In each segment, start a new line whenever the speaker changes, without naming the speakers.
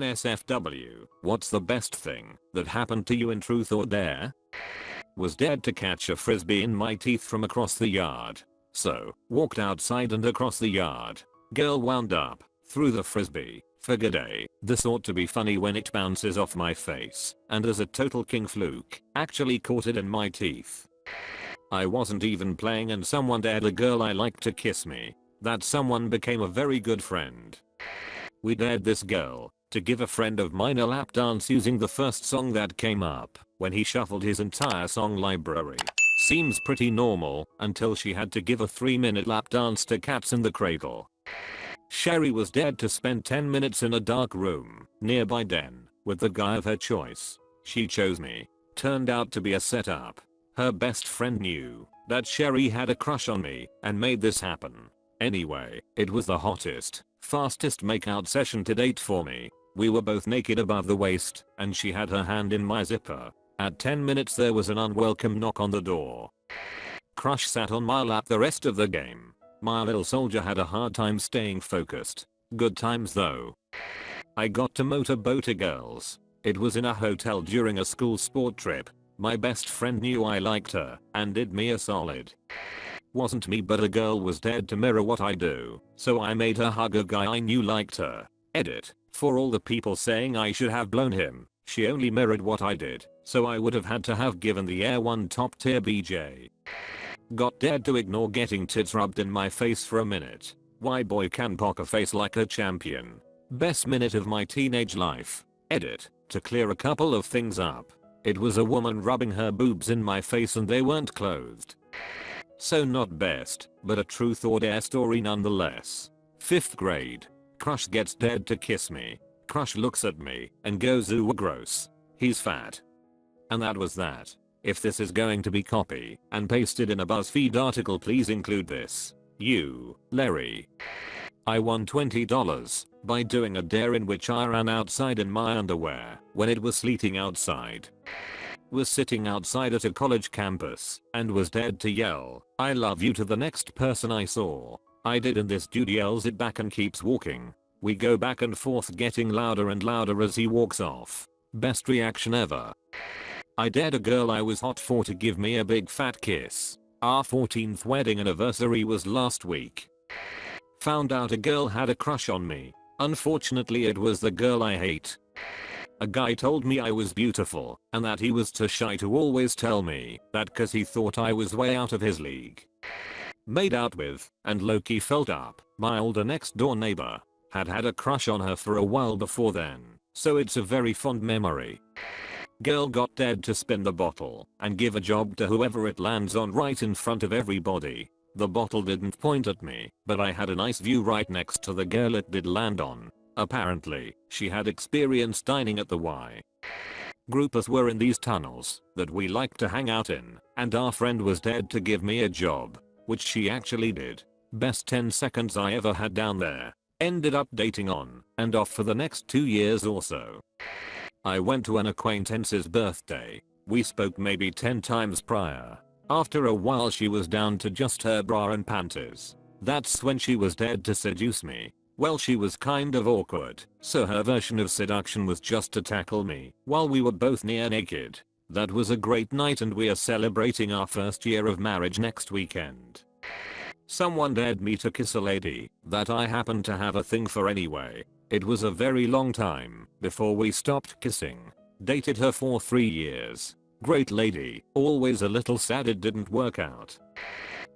NSFW, what's the best thing that happened to you in truth or dare? Was dared to catch a frisbee in my teeth from across the yard. So, walked outside and across the yard. Girl wound up, threw the frisbee. Figured this ought to be funny when it bounces off my face, and as a total king fluke, actually caught it in my teeth. I wasn't even playing and someone dared a girl I liked to kiss me. That someone became a very good friend. We dared this girl to give a friend of mine a lap dance using the first song that came up when he shuffled his entire song library. Seems pretty normal until she had to give a 3-minute lap dance to Cats in the Cradle. Sherry was dared to spend 10 minutes in a dark room nearby Den with the guy of her choice. She chose me. Turned out to be a setup. Her best friend knew that Sherry had a crush on me and made this happen. Anyway, it was the hottest, fastest makeout session to date for me. We were both naked above the waist and she had her hand in my zipper. At 10 minutes there was an unwelcome knock on the door. Crush sat on my lap the rest of the game. My little soldier had a hard time staying focused. Good times though. I got to motorboat a girls. It was in a hotel during a school sport trip. My best friend knew I liked her and did me a solid. Wasn't me but a girl was dared to mirror what I do, so I made her hug a guy I knew liked her. Edit. For all the people saying I should have blown him, she only mirrored what I did, so I would have had to have given the air one top tier BJ. Got dared to ignore getting tits rubbed in my face for a minute. Why boy can poker face like a champion. Best minute of my teenage life. Edit. To clear a couple of things up. It was a woman rubbing her boobs in my face and they weren't clothed. So not best, but a truth or dare story nonetheless. 5th grade. Crush gets dared to kiss me. Crush looks at me and goes ooh gross. He's fat. And that was that. If this is going to be copy and pasted in a BuzzFeed article, please include this. You, Larry. I won $20 by doing a dare in which I ran outside in my underwear when it was sleeting outside. Was sitting outside at a college campus and was dared to yell, "I love you" to the next person I saw. I did and this dude yells it back and keeps walking. We go back and forth getting louder and louder as he walks off. Best reaction ever. I dared a girl I was hot for to give me a big fat kiss. Our 14th wedding anniversary was last week. Found out a girl had a crush on me. Unfortunately it was the girl I hate. A guy told me I was beautiful and that he was too shy to always tell me that cause he thought I was way out of his league. Made out with and low-key felt up. My older next door neighbor had a crush on her for a while before then, so it's a very fond memory. Girl got dared to spin the bottle and give a job to whoever it lands on right in front of everybody. The bottle didn't point at me, but I had a nice view right next to the girl it did land on. Apparently, she had experience dining at the Y. Groupers were in these tunnels that we like to hang out in, and our friend was dared to give me a job, which she actually did. Best 10 seconds I ever had down there. Ended up dating on and off for the next 2 years or so. I went to an acquaintance's birthday. We spoke maybe 10 times prior. After a while she was down to just her bra and panties. That's when she was dared to seduce me. Well, she was kind of awkward, so her version of seduction was just to tackle me while we were both near naked. That was a great night and we are celebrating our first year of marriage next weekend. Someone dared me to kiss a lady that I happened to have a thing for anyway. It was a very long time before we stopped kissing. Dated her for 3 years. Great lady, always a little sad it didn't work out.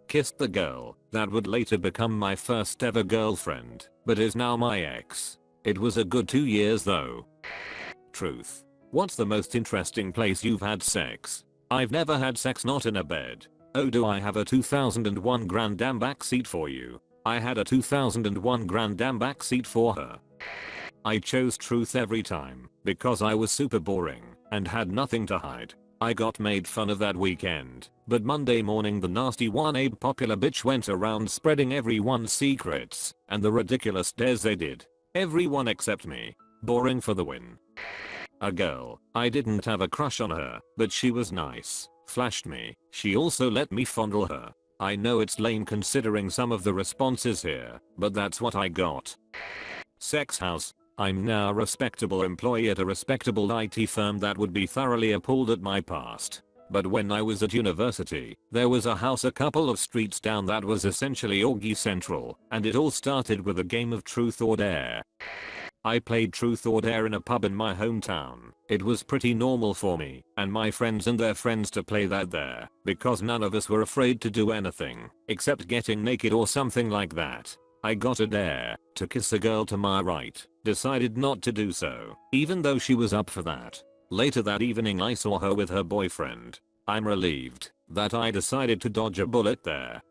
Kissed the girl that would later become my first ever girlfriend, but is now my ex. It was a good 2 years though. Truth. What's the most interesting place you've had sex? I've never had sex, not in a bed. Oh, do I have a 2001 Grand Am backseat for you? I had a 2001 Grand Am backseat for her. I chose truth every time because I was super boring and had nothing to hide. I got made fun of that weekend, but Monday morning the nasty one Abe popular bitch went around spreading everyone's secrets and the ridiculous dares they did. Everyone except me. Boring for the win. A girl, I didn't have a crush on her, but she was nice. Flashed me. She also let me fondle her. I know it's lame considering some of the responses here, but that's what I got. Sex house. I'm now a respectable employee at a respectable IT firm that would be thoroughly appalled at my past. But when I was at university, there was a house a couple of streets down that was essentially orgy central, and it all started with a game of truth or dare. I played truth or dare in a pub in my hometown. It was pretty normal for me and my friends and their friends to play that there because none of us were afraid to do anything except getting naked or something like that. I got a dare to kiss a girl to my right, decided not to do so, even though she was up for that. Later that evening I saw her with her boyfriend. I'm relieved that I decided to dodge a bullet there.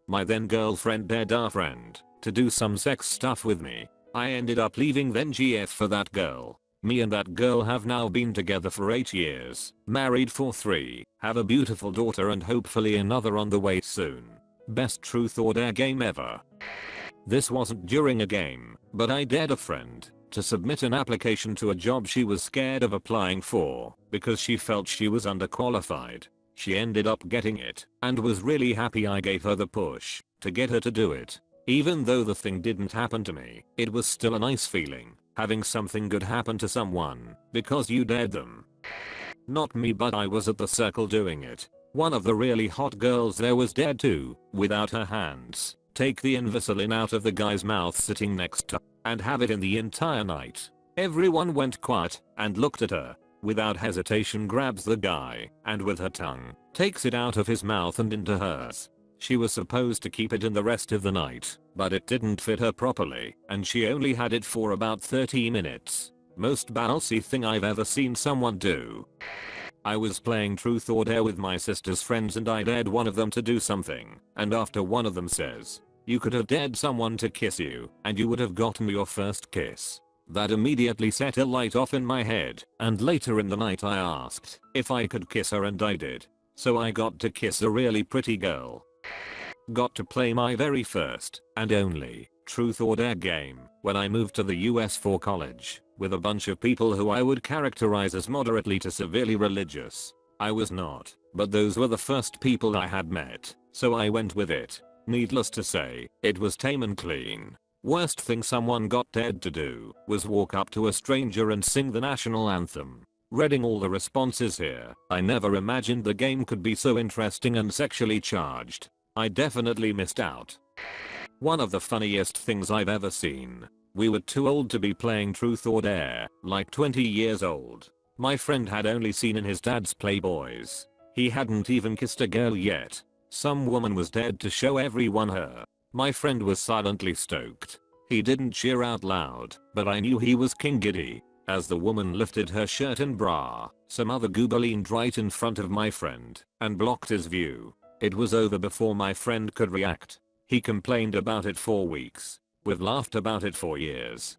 My then girlfriend dared our friend to do some sex stuff with me. I ended up leaving then GF for that girl. Me and that girl have now been together for 8 years, married for 3, have a beautiful daughter and hopefully another on the way soon. Best truth or dare game ever. This wasn't during a game, but I dared a friend to submit an application to a job she was scared of applying for because she felt she was underqualified. She ended up getting it and was really happy I gave her the push to get her to do it. Even though the thing didn't happen to me, it was still a nice feeling, having something good happen to someone, because you dared them. Not me, but I was at the circle doing it. One of the really hot girls there was dared to, without her hands, take the Invisalign out of the guy's mouth sitting next to her, and have it in the entire night. Everyone went quiet, and looked at her. Without hesitation grabs the guy, and with her tongue, takes it out of his mouth and into hers. She was supposed to keep it in the rest of the night, but it didn't fit her properly, and she only had it for about 30 minutes. Most ballsy thing I've ever seen someone do. I was playing truth or dare with my sister's friends and I dared one of them to do something, and after one of them says, "You could have dared someone to kiss you, and you would have gotten your first kiss." That immediately set a light off in my head, and later in the night I asked if I could kiss her and I did. So I got to kiss a really pretty girl. Got to play my very first, and only, truth or dare game when I moved to the US for college, with a bunch of people who I would characterize as moderately to severely religious. I was not, but those were the first people I had met, so I went with it. Needless to say, it was tame and clean. Worst thing someone got dared to do was walk up to a stranger and sing the national anthem. Reading all the responses here, I never imagined the game could be so interesting and sexually charged. I definitely missed out. One of the funniest things I've ever seen. We were too old to be playing truth or dare, like 20 years old. My friend had only seen in his dad's Playboys. He hadn't even kissed a girl yet. Some woman was dared to show everyone her. My friend was silently stoked. He didn't cheer out loud, but I knew he was king giddy. As the woman lifted her shirt and bra, some other goober leaned right in front of my friend and blocked his view. It was over before my friend could react. He complained about it for weeks. We've laughed about it for years.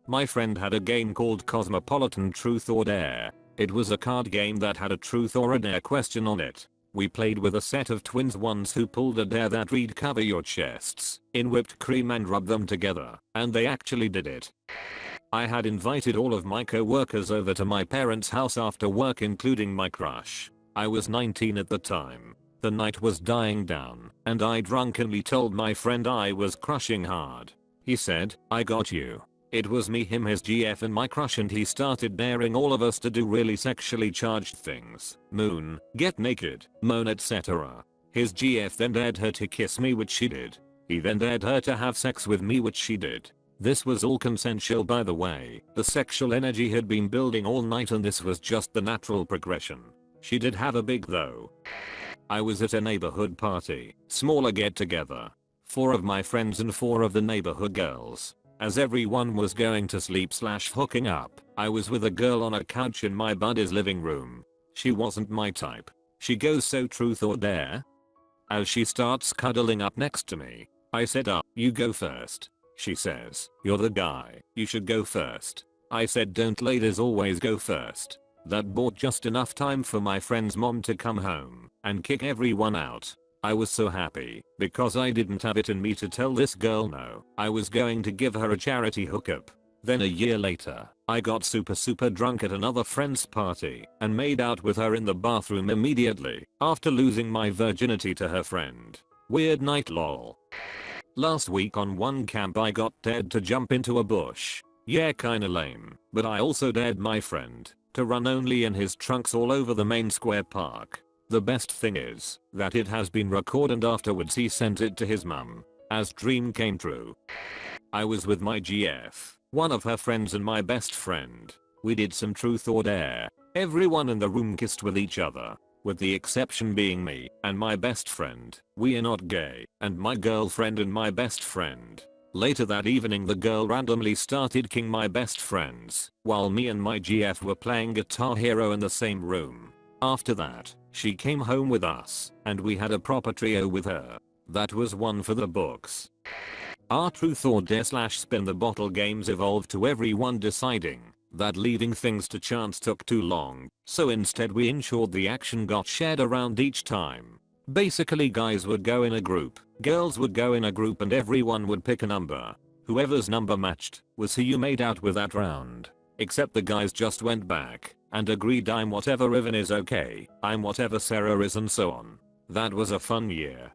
My friend had a game called Cosmopolitan Truth or Dare. It was a card game that had a truth or a dare question on it. We played with a set of twins once who pulled a dare that read cover your chests in whipped cream and rub them together, and they actually did it. I had invited all of my co-workers over to my parents' house after work, including my crush. I was 19 at the time. The night was dying down, and I drunkenly told my friend I was crushing hard. He said, "I got you." It was me, him, his GF and my crush, and he started daring all of us to do really sexually charged things. Moon, get naked, moan, etc. His GF then dared her to kiss me, which she did. He then dared her to have sex with me, which she did. This was all consensual, by the way. The sexual energy had been building all night and this was just the natural progression. She did have a big though. I was at a neighborhood party, smaller get together. 4 of my friends and 4 of the neighborhood girls. As everyone was going to sleep / hooking up, I was with a girl on a couch in my buddy's living room. She wasn't my type. She goes, "So truth or dare?" As she starts cuddling up next to me, I said, "You go first." She says, "You're the guy, you should go first." I said, "Don't ladies always go first?" That bought just enough time for my friend's mom to come home and kick everyone out. I was so happy because I didn't have it in me to tell this girl no. I was going to give her a charity hookup. Then a year later, I got super drunk at another friend's party and made out with her in the bathroom immediately after losing my virginity to her friend. Weird night lol. Last week on one camp I got dared to jump into a bush. Yeah, kinda lame, but I also dared my friend to run only in his trunks all over the main square park. The best thing is that it has been recorded and afterwards he sent it to his mum. As dream came true. I was with my GF, one of her friends and my best friend. We did some truth or dare. Everyone in the room kissed with each other, with the exception being me and my best friend. We are not gay, and my girlfriend and my best friend. Later that evening the girl randomly started kissing my best friends, while me and my GF were playing Guitar Hero in the same room. After that, she came home with us, and we had a proper trio with her. That was one for the books. Our truth or dare / spin the bottle games evolved to everyone deciding that leaving things to chance took too long, so instead we ensured the action got shared around each time. Basically guys would go in a group, girls would go in a group and everyone would pick a number. Whoever's number matched was who you made out with that round. Except the guys just went back and agreed I'm whatever Evan is okay, I'm whatever Sarah is and so on. That was a fun year.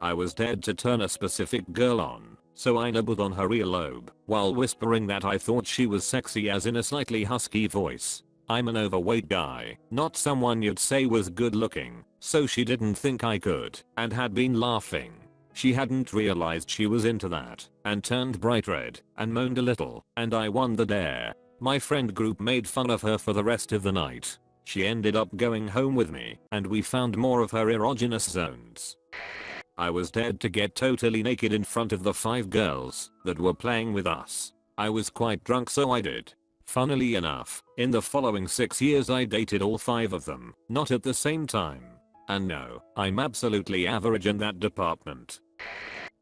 I was dared to turn a specific girl on, so I nibbled on her earlobe while whispering that I thought she was sexy as in a slightly husky voice. I'm an overweight guy, not someone you'd say was good looking, so she didn't think I could and had been laughing. She hadn't realized she was into that and turned bright red and moaned a little, and I won the dare. My friend group made fun of her for the rest of the night. She ended up going home with me and we found more of her erogenous zones. I was dared to get totally naked in front of the 5 girls that were playing with us. I was quite drunk so I did. Funnily enough, in the following 6 years I dated all 5 of them, not at the same time. And no, I'm absolutely average in that department.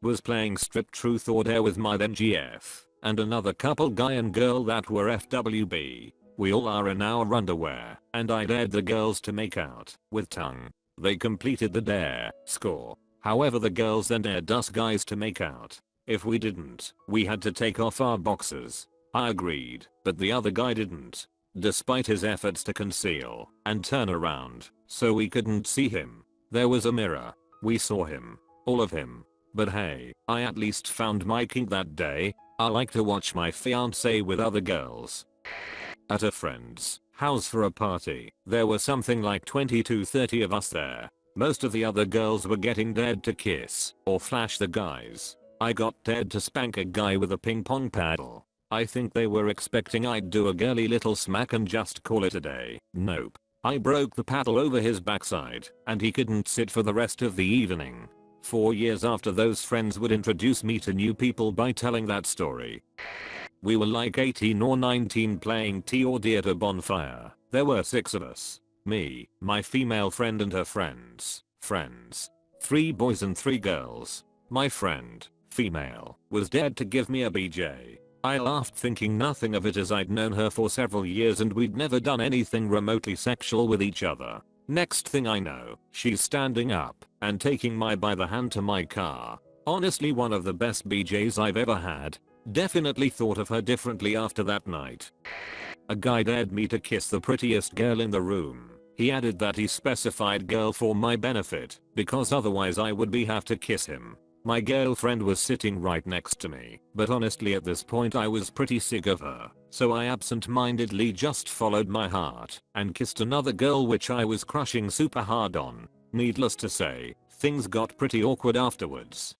Was playing strip truth or dare with my then GF and another couple guy and girl that were FWB. We all are in our underwear and I dared the girls to make out with tongue. They completed the dare score. However the girls then dared us guys to make out. If we didn't, we had to take off our boxers. I agreed, but the other guy didn't. Despite his efforts to conceal and turn around so we couldn't see him. There was a mirror. We saw him. All of him. But hey, I at least found my kink that day. I like to watch my fiance with other girls. At a friend's house for a party, there were something like 20 to 30 of us there. Most of the other girls were getting dared to kiss or flash the guys. I got dared to spank a guy with a ping pong paddle. I think they were expecting I'd do a girly little smack and just call it a day. Nope. I broke the paddle over his backside and he couldn't sit for the rest of the evening. 4 years after those friends would introduce me to new people by telling that story. We were like 18 or 19 playing tea or deer at a bonfire. There were 6 of us. Me, my female friend and her friends. 3 boys and 3 girls. My friend, female, was dared to give me a BJ. I laughed thinking nothing of it as I'd known her for several years and we'd never done anything remotely sexual with each other. Next thing I know, she's standing up and taking my by the hand to my car. Honestly one of the best BJs I've ever had. Definitely thought of her differently after that night. A guy dared me to kiss the prettiest girl in the room. He added that he specified girl for my benefit because otherwise I would have to kiss him. My girlfriend was sitting right next to me, but honestly at this point I was pretty sick of her, so I absent-mindedly just followed my heart and kissed another girl which I was crushing super hard on. Needless to say, things got pretty awkward afterwards.